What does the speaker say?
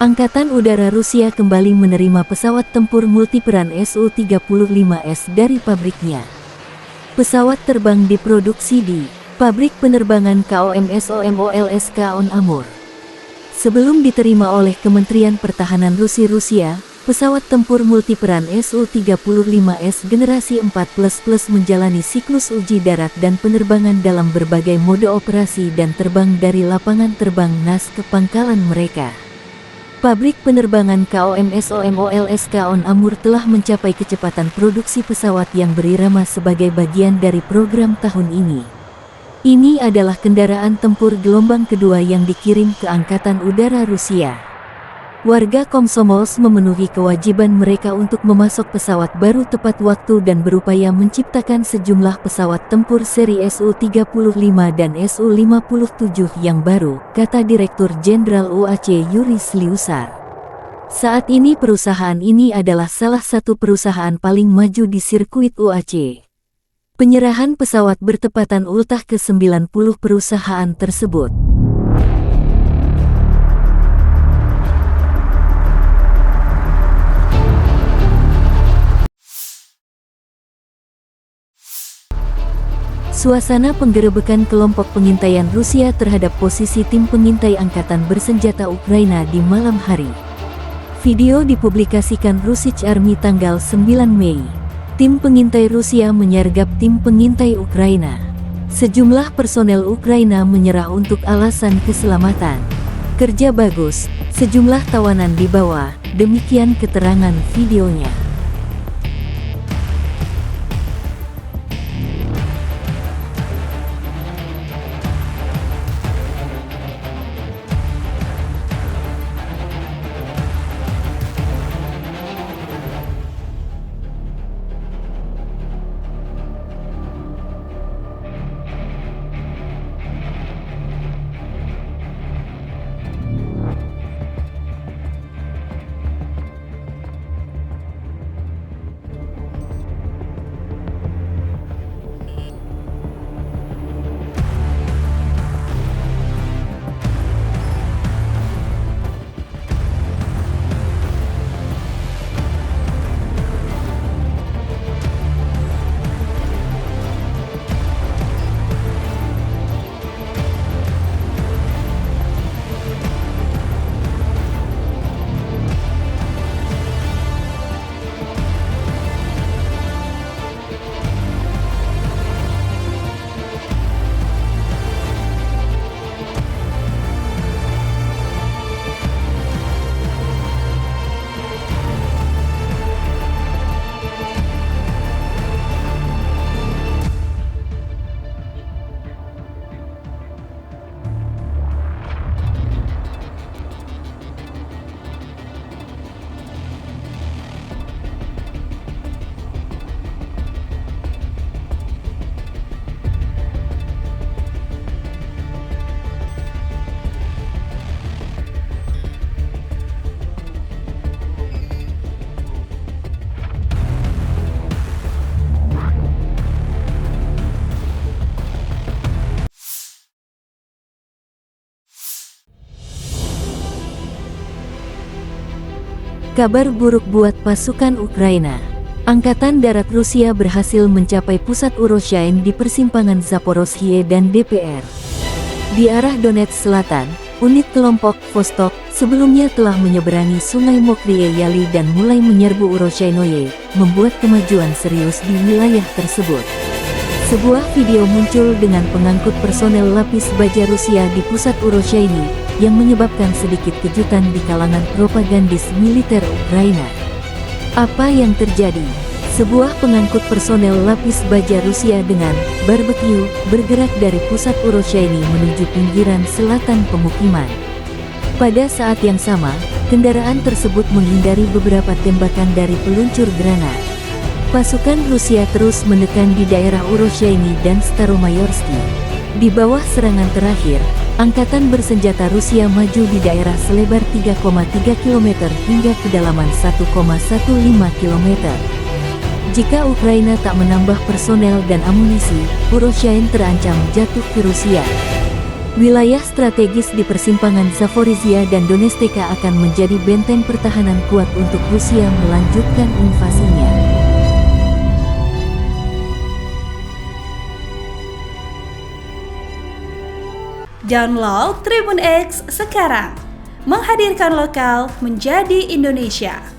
Angkatan Udara Rusia kembali menerima pesawat tempur multiperan Su-35S dari pabriknya. Pesawat terbang diproduksi di Pabrik Penerbangan KOM-SOMOLSK On Amur. Sebelum diterima oleh Kementerian Pertahanan Rusia, pesawat tempur multiperan Su-35S generasi 4++ menjalani siklus uji darat dan penerbangan dalam berbagai mode operasi dan terbang dari lapangan terbang NAS ke pangkalan mereka. Pabrik Penerbangan KOM-SOMOLSK On Amur telah mencapai kecepatan produksi pesawat yang berirama sebagai bagian dari program tahun ini. Ini adalah kendaraan tempur gelombang kedua yang dikirim ke Angkatan Udara Rusia. Warga Komsomolsk memenuhi kewajiban mereka untuk memasok pesawat baru tepat waktu dan berupaya menciptakan sejumlah pesawat tempur seri Su-35 dan Su-57 yang baru, kata Direktur Jenderal UAC Yuri Sliusar. Saat ini perusahaan ini adalah salah satu perusahaan paling maju di sirkuit UAC. Penyerahan pesawat bertepatan ultah ke 90 perusahaan tersebut. Suasana penggerebekan kelompok pengintaian Rusia terhadap posisi tim pengintai angkatan bersenjata Ukraina di malam hari. Video dipublikasikan Russian Army tanggal 9 Mei. Tim pengintai Rusia menyergap tim pengintai Ukraina. Sejumlah personel Ukraina menyerah untuk alasan keselamatan. Kerja bagus, sejumlah tawanan dibawa, demikian keterangan videonya. Kabar buruk buat pasukan Ukraina. Angkatan Darat Rusia berhasil mencapai pusat Uroshain di persimpangan Zaporozhye dan DPR. Di arah Donetsk Selatan, unit kelompok Vostok sebelumnya telah menyeberangi Sungai Mokrie Yali dan mulai menyerbu Uroshainoye, membuat kemajuan serius di wilayah tersebut. Sebuah video muncul dengan pengangkut personel lapis baja Rusia di pusat Uroshaini, yang menyebabkan sedikit kejutan di kalangan propagandis militer Ukraina. Apa yang terjadi? Sebuah pengangkut personel lapis baja Rusia dengan barbecue bergerak dari pusat Uroshaini menuju pinggiran selatan pemukiman. Pada saat yang sama, kendaraan tersebut menghindari beberapa tembakan dari peluncur granat. Pasukan Rusia terus menekan di daerah Uroshaini dan Staromayorsky. Di bawah serangan terakhir, Angkatan bersenjata Rusia maju di daerah selebar 3,3 km hingga kedalaman 1,15 km. Jika Ukraina tak menambah personel dan amunisi, Uroshain terancam jatuh ke Rusia. Wilayah strategis di persimpangan Zaporizhia dan Donetsk akan menjadi benteng pertahanan kuat untuk Rusia melanjutkan invasinya. Download Tribun X sekarang, menghadirkan lokal menjadi Indonesia.